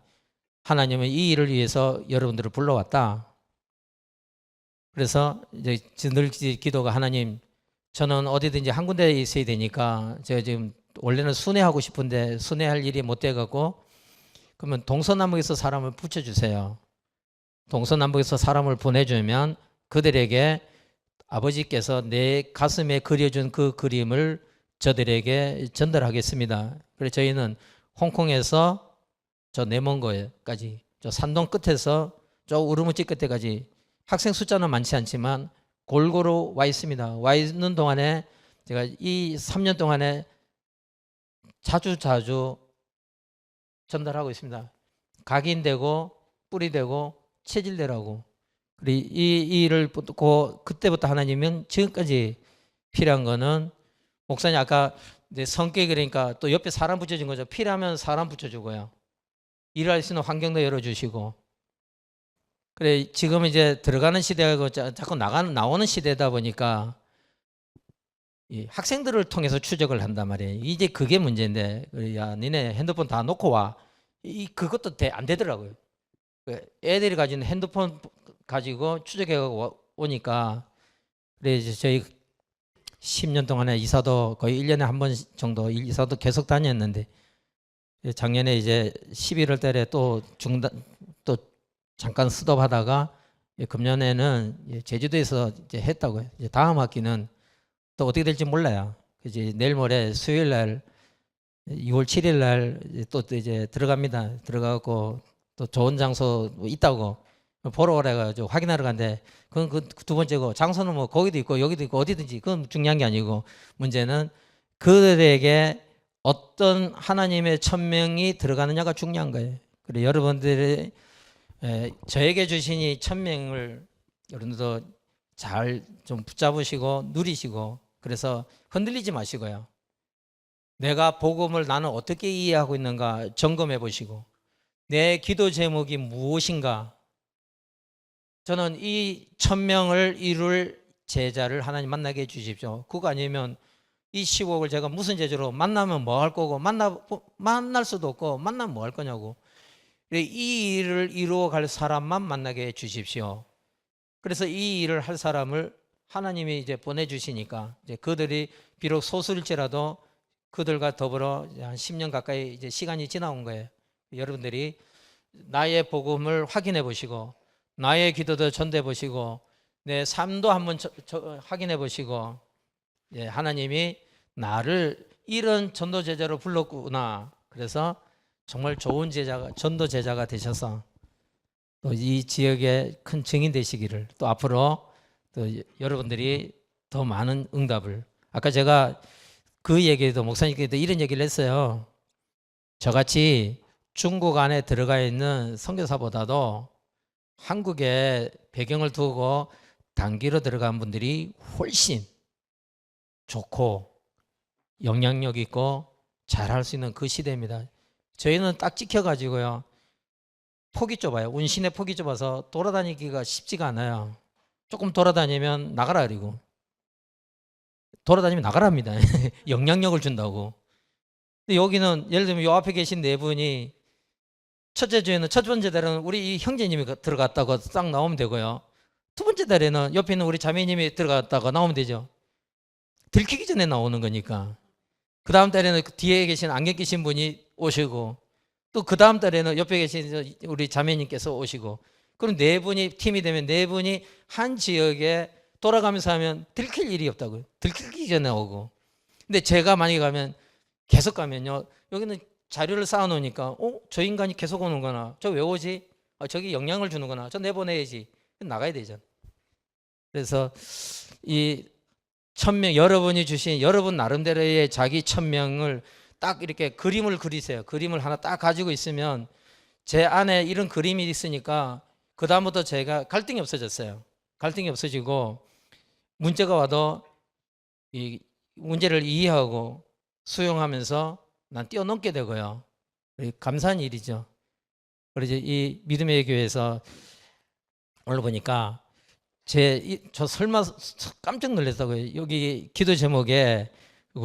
하나님은 이 일을 위해서 여러분들을 불러왔다. 그래서 이제 늘 기도가 하나님 저는 어디든지 한 군데에 있어야 되니까 제가 지금 원래는 순회하고 싶은데 순회할 일이 못 돼갖고 그러면 동서남북에서 사람을 붙여주세요. 동서남북에서 사람을 보내주면 그들에게 아버지께서 내 가슴에 그려준 그 그림을 저들에게 전달하겠습니다. 그래서 저희는 홍콩에서 저 내몽고까지 저 산동 끝에서 저 우르무치 끝에까지 학생 숫자는 많지 않지만 골고루 와 있습니다. 와 있는 동안에 제가 이 3년 동안에 자주 전달하고 있습니다. 각인되고 뿌리되고 체질되라고. 그리고 이 일을 붙고 그때부터 하나님은 지금까지 필요한 거는 목사님 아까 내 성격이 그러니까 또 옆에 사람 붙여준 거죠. 필요하면 사람 붙여주고요. 일할 수 있는 환경도 열어주시고. 그래 지금 이제 들어가는 시대가 자꾸 나오는 시대다 보니까 이 학생들을 통해서 추적을 한단 말이에요. 이제 그게 문제인데 야 니네 핸드폰 다 놓고 와. 그것도 안 되더라고요. 애들이 가진 핸드폰 가지고 추적해 오니까 그래 이제 저희 10년 동안에 이사도 거의 1년에 한 번 정도 이사도 계속 다녔는데 작년에 이제 11월 달에 또 잠깐 스톱하다가 금년에는 제주도에서 이제 했다고요. 이제 다음 학기는 또 어떻게 될지 몰라요. 이제 내일 모레 수요일 날 6월 7일 날 또 이제 들어갑니다. 들어가고 또 좋은 장소 있다고 보러 오래가지고 확인하러 간대. 그건 그 두 번째고 장소는 뭐 거기도 있고 여기도 있고 어디든지 그건 중요한 게 아니고 문제는 그들에게 어떤 하나님의 천명이 들어가느냐가 중요한 거예요. 그래 여러분들이 저에게 주신 이 천명을 여러분들도 잘 좀 붙잡으시고 누리시고 그래서 흔들리지 마시고요. 내가 복음을 나는 어떻게 이해하고 있는가 점검해 보시고 내 기도 제목이 무엇인가. 저는 이 천명을 이룰 제자를 하나님 만나게 해주십시오. 그거 아니면 이 10억을 제가 무슨 제자로 만나면 뭐 할 거고 만날 수도 없고 만나면 뭐 할 거냐고. 이 일을 이루어갈 사람만 만나게 해 주십시오. 그래서 이 일을 할 사람을 하나님이 이제 보내주시니까 이제 그들이 비록 소수일지라도 그들과 더불어 한 10년 가까이 이제 시간이 지나온 거예요. 여러분들이 나의 복음을 확인해 보시고 나의 기도도 전대 보시고 내 삶도 한번 확인해 보시고 예, 하나님이 나를 이런 전도 제자로 불렀구나. 그래서 정말 좋은 제자가 전도 제자가 되셔서 또 이 지역에 큰 증인 되시기를 또 앞으로 또 여러분들이 더 많은 응답을 아까 제가 그 얘기도 목사님께도 이런 얘기를 했어요. 저같이 중국 안에 들어가 있는 선교사보다도 한국에 배경을 두고 단기로 들어간 분들이 훨씬 좋고 영향력 있고 잘할 수 있는 그 시대입니다. 저희는 딱 찍혀가지고요. 폭이 좁아요. 운신의 폭이 좁아서 돌아다니기가 쉽지가 않아요. 조금 돌아다니면 나가라 그리고 돌아다니면 나가랍니다. 영향력을 준다고. 근데 여기는 예를 들면 요 앞에 계신 네 분이 첫째 주에는 첫 번째 달에는 우리 이 형제님이 들어갔다고 싹 나오면 되고요. 두 번째 달에는 옆에 있는 우리 자매님이 들어갔다가 나오면 되죠. 들키기 전에 나오는 거니까. 그 다음 달에는 뒤에 계신 안경 끼신 분이 오시고 또 그 다음 달에는 옆에 계신 우리 자매님께서 오시고 그럼 네 분이 팀이 되면 네 분이 한 지역에 돌아가면서 하면 들킬 일이 없다고요. 들키기 전에 오고. 근데 제가 만약에 가면 계속 가면요. 여기는 자료를 쌓아놓으니까 저 인간이 계속 오는구나. 저 왜 오지? 저기 영향을 주는구나. 저 내보내야지. 나가야 되죠. 그래서 이 1000명 여러분이 주신 여러분 나름대로의 자기 1000명을 딱 이렇게 그림을 그리세요. 그림을 하나 딱 가지고 있으면 제 안에 이런 그림이 있으니까 그 다음부터 제가 갈등이 없어졌어요. 갈등이 없어지고 문제가 와도 이 문제를 이해하고 수용하면서 난 뛰어넘게 되고요. 감사한 일이죠. 그래서 이 믿음의 교회에서 오늘 보니까 저 설마 깜짝 놀랐다고요. 여기 기도 제목에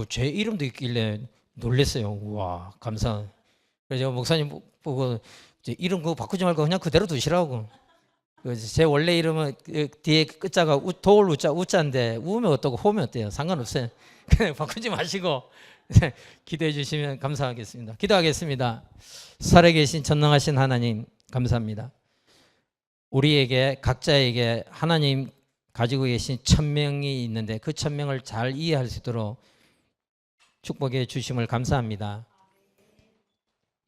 제 이름도 있길래 놀랐어요. 와, 감사. 그래서 목사님 보고 이름 그거 바꾸지 말고 그냥 그대로 두시라고. 제 원래 이름은 뒤에 끝자가 도울 우자인데 우면 어떠고 호면 어때요? 상관없어요. 그냥 바꾸지 마시고 기도해 주시면 감사하겠습니다. 기도하겠습니다. 살아계신 전능하신 하나님 감사합니다. 우리에게 각자에게 하나님 가지고 계신 1000명이 있는데 그 1000명을 잘 이해할 수 있도록 축복해 주심을 감사합니다.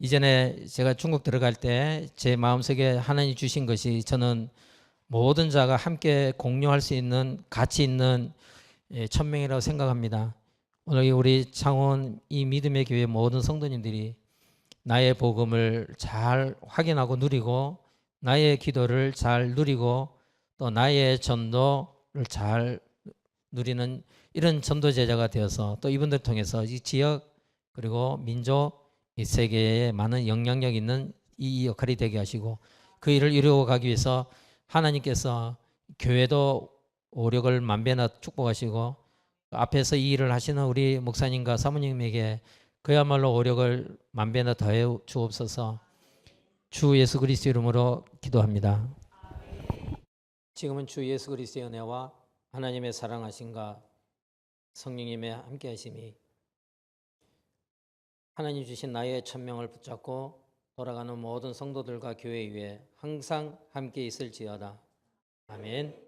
이전에 제가 중국 들어갈 때 제 마음속에 하나님 주신 것이 저는 모든 자가 함께 공유할 수 있는 가치 있는 1000명이라고 생각합니다. 오늘 우리 창원 이 믿음의 교회 모든 성도님들이 나의 복음을 잘 확인하고 누리고 나의 기도를 잘 누리고 또 나의 전도를 잘 누리는 이런 전도 제자가 되어서 또 이분들 통해서 이 지역 그리고 민족 이 세계에 많은 영향력 있는 이 역할이 되게 하시고 그 일을 이루어가기 위해서 하나님께서 교회도 오력을 만배나 축복하시고 앞에서 이 일을 하시는 우리 목사님과 사모님에게 그야말로 오력을 만배나 더해 주옵소서. 주 예수 그리스도 이름으로 기도합니다. 지금은 주 예수 그리스도의 은혜와 하나님의 사랑하심과 성령님의 함께하심이 하나님 주신 나의 1000명을 붙잡고 돌아가는 모든 성도들과 교회 위에 항상 함께 있을지어다. 아멘.